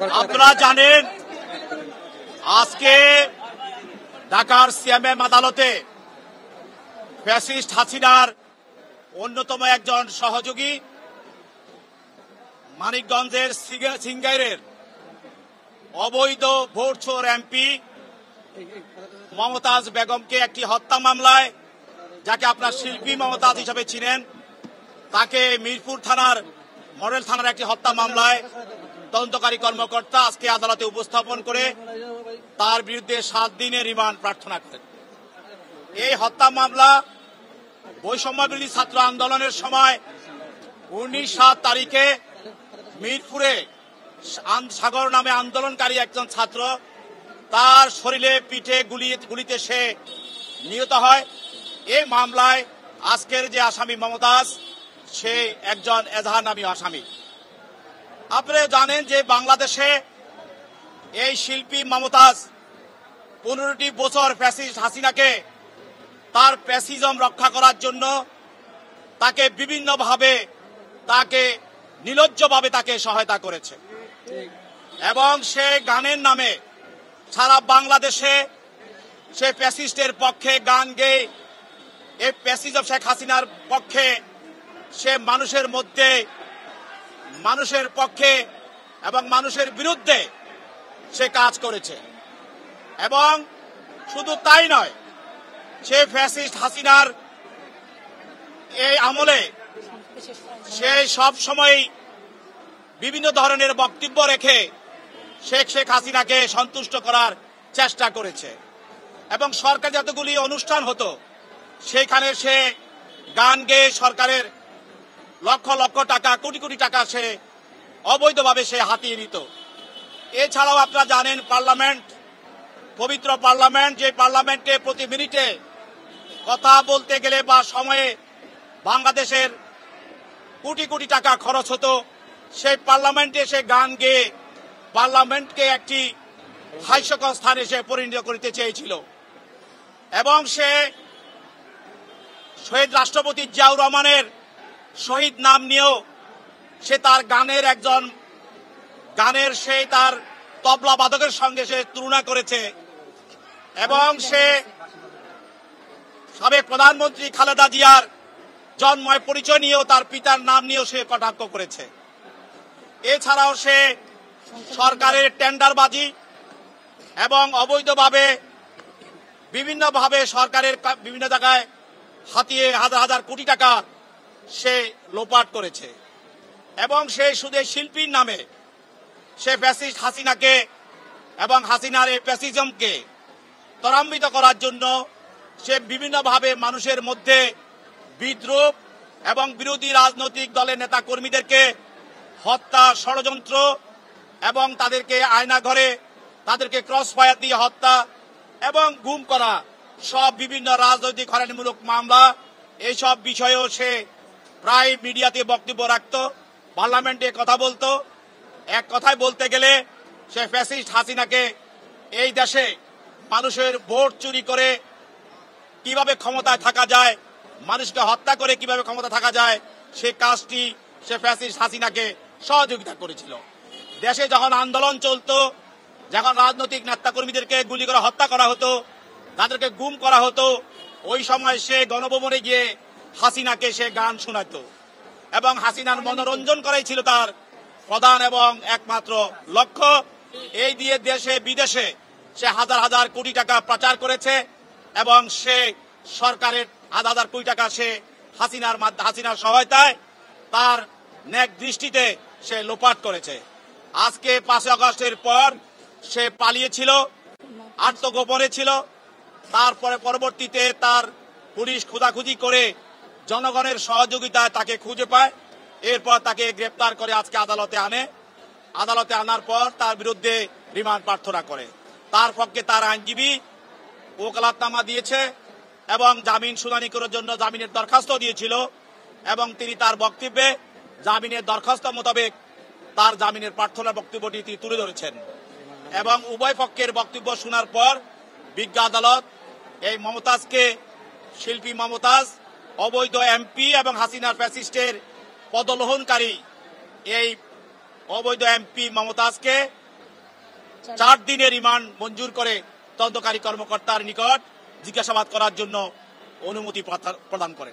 আপনারা জানেন আজকে ঢাকার সিএমএম আদালতে ফ্যাসিস্ট হাসিনার অন্যতম একজন সহযোগী মানিকগঞ্জের সিঙ্গাইরের অবৈধ ভোট চোর এমপি মমতাজ বেগমকে একটি হত্যা মামলায়, যাকে আপনার শিল্পী মমতাজ হিসেবে চিনেন, তাকে মিরপুর থানার মডেল থানার একটি হত্যা মামলায় তদন্তকারী কর্মকর্তা আজকে আদালতে উপস্থাপন করে তার বিরুদ্ধে 7 দিনের রিমান্ড প্রার্থনা করেন। এই হত্যা মামলা বৈষম্যবিরোধী ছাত্র আন্দোলনের সময় 19/7 তারিখে মিরপুরে সাগর নামে আন্দোলনকারী একজন ছাত্র, তার শরীরে পিঠে গুলিতে সে নিহত হয়। এই মামলায় আজকের যে আসামি মমতাজ, সে একজন এজাহার নামী আসামি। আপনারা জানেন যে বাংলাদেশে এই শিল্পী মমতাজ 15টি বছর ফ্যাসিস্ট হাসিনাকে তার ফ্যাসিজম রক্ষা করার জন্য তাকে বিভিন্নভাবে নির্লজ্জভাবে তাকে সহায়তা করেছে এবং সে গানের নামে সারা বাংলাদেশে সে ফ্যাসিস্টের পক্ষে গান গেয়ে এই ফ্যাসিজম শেখ হাসিনার পক্ষে সে মানুষের পক্ষে এবং মানুষের বিরুদ্ধে সে কাজ করেছে। এবং শুধু তাই নয়, সে ফ্যাসিস্ট হাসিনার এই আমলে সে সব সময় বিভিন্ন ধরনের বক্তব্য রেখে শেখ হাসিনাকে সন্তুষ্ট করার চেষ্টা করেছে এবং সরকার যতগুলি অনুষ্ঠান হতো সেখানে সে গান গেয়ে সরকারের লক্ষ লক্ষ টাকা, কোটি কোটি টাকা সে অবৈধভাবে সে হাতিয়ে নিত। এছাড়াও আপনারা জানেন পার্লামেন্ট, পবিত্র পার্লামেন্ট, যে পার্লামেন্টে প্রতি মিনিটে কথা বলতে গেলে বা সময়ে বাংলাদেশের কোটি কোটি টাকা খরচ হতো, সেই পার্লামেন্টে সে গান গেয়ে পার্লামেন্টকে একটি হাস্যকর স্থানে সে পরিণত করতে চেয়েছিল এবং সে শহীদ রাষ্ট্রপতি জিয়াউর রহমানের শহীদ নাম নিয়েও সে তার সেই তার তবলা বাদকের সঙ্গে সে তুলনা করেছে এবং সে সাবেক প্রধানমন্ত্রী খালেদা জিয়ার জন্ময় পরিচয় নিয়েও তার পিতার নাম নিয়েও সে কটাক্ষ করেছে। এছাড়াও সে সরকারের টেন্ডারবাজি এবং অবৈধভাবে বিভিন্নভাবে সরকারের বিভিন্ন জায়গায় হাতিয়ে হাজার হাজার কোটি টাকা সে লোপাট করেছে এবং সে শুধু শিল্পীর নামে সে ফ্যাসিস্ট হাসিনাকে এবং হাসিনার এই ফ্যাসিজমকে ত্বরান্বিত করার জন্য সে বিভিন্নভাবে মানুষের মধ্যে বিদ্রোহ এবং বিরোধী রাজনৈতিক দলের নেতা কর্মীদেরকে হত্যা, ষড়যন্ত্র এবং তাদেরকে আয়নাঘরে তাদেরকে ক্রস ফায়ার দিয়ে হত্যা এবং গুম করা, সব বিভিন্ন রাজনৈতিক হয়রানিমূলক মামলা, এইসব বিষয়েও সে প্রায় মিডিয়াতে বক্তব্য রাখত, পার্লামেন্টে কথা বলতো। এক কথায় বলতে গেলে সে ফ্যাসিস্ট হাসিনাকে এই দেশে মানুষের ভোট চুরি করে কিভাবে ক্ষমতায় থাকা যায়, মানুষকে হত্যা করে কিভাবে ক্ষমতা থাকা যায়, সে কাজটি সে ফ্যাসিস্ট হাসিনাকে সহযোগিতা করেছিল। দেশে যখন আন্দোলন চলতো, যখন রাজনৈতিক নেতাকর্মীদেরকে গুলি করে হত্যা করা হতো, তাদেরকে গুম করা হতো, ওই সময় সে গণভবনে গিয়ে হাসিনাকে সে গান শোনাতো এবং হাসিনার মনোরঞ্জন করাই ছিল তার প্রধান এবং একমাত্র লক্ষ্য। এই দিয়ে দেশে বিদেশে সে হাজার হাজার কোটি টাকা পাচার করেছে এবং সে সরকারের হাজার হাজার কোটি টাকা সে হাসিনার সহায়তায় তার ন্যাক দৃষ্টিতে সে লোপাট করেছে। আজকে 5 আগস্টের পর সে পালিয়েছিল, আত্মগোপনে ছিল। তারপরে পরবর্তীতে তার পুলিশ খোঁজাখুঁজি করে জনগণের সহযোগিতায় তাকে খুঁজে পায়, এরপর তাকে গ্রেপ্তার করে আজকে আদালতে আনে। আদালতে আনার পর তার বিরুদ্ধে রিমান্ড প্রার্থনা করে। তার পক্ষে তার আইনজীবী ওকালতনামা দিয়েছে এবং জামিন শুনানি করার জন্য জামিনের দরখাস্ত দিয়েছিল এবং তিনি তার বক্তব্যে জামিনের দরখাস্ত মোতাবেক তার জামিনের প্রার্থনার বক্তব্যটি তিনি তুলে ধরেছেন এবং উভয় পক্ষের বক্তব্য শোনার পর বিজ্ঞ আদালত এই মমতাজকে, শিল্পী মমতাজ অবৈধ এমপি এবং হাসিনার ফ্যাসিস্টের পদলোহনকারী এই অবৈধ এমপি মমতাজকে 4 দিনের রিমান্ড মঞ্জুর করে তদন্তকারী কর্মকর্তার নিকট জিজ্ঞাসাবাদ করার জন্য অনুমতি প্রদান করে।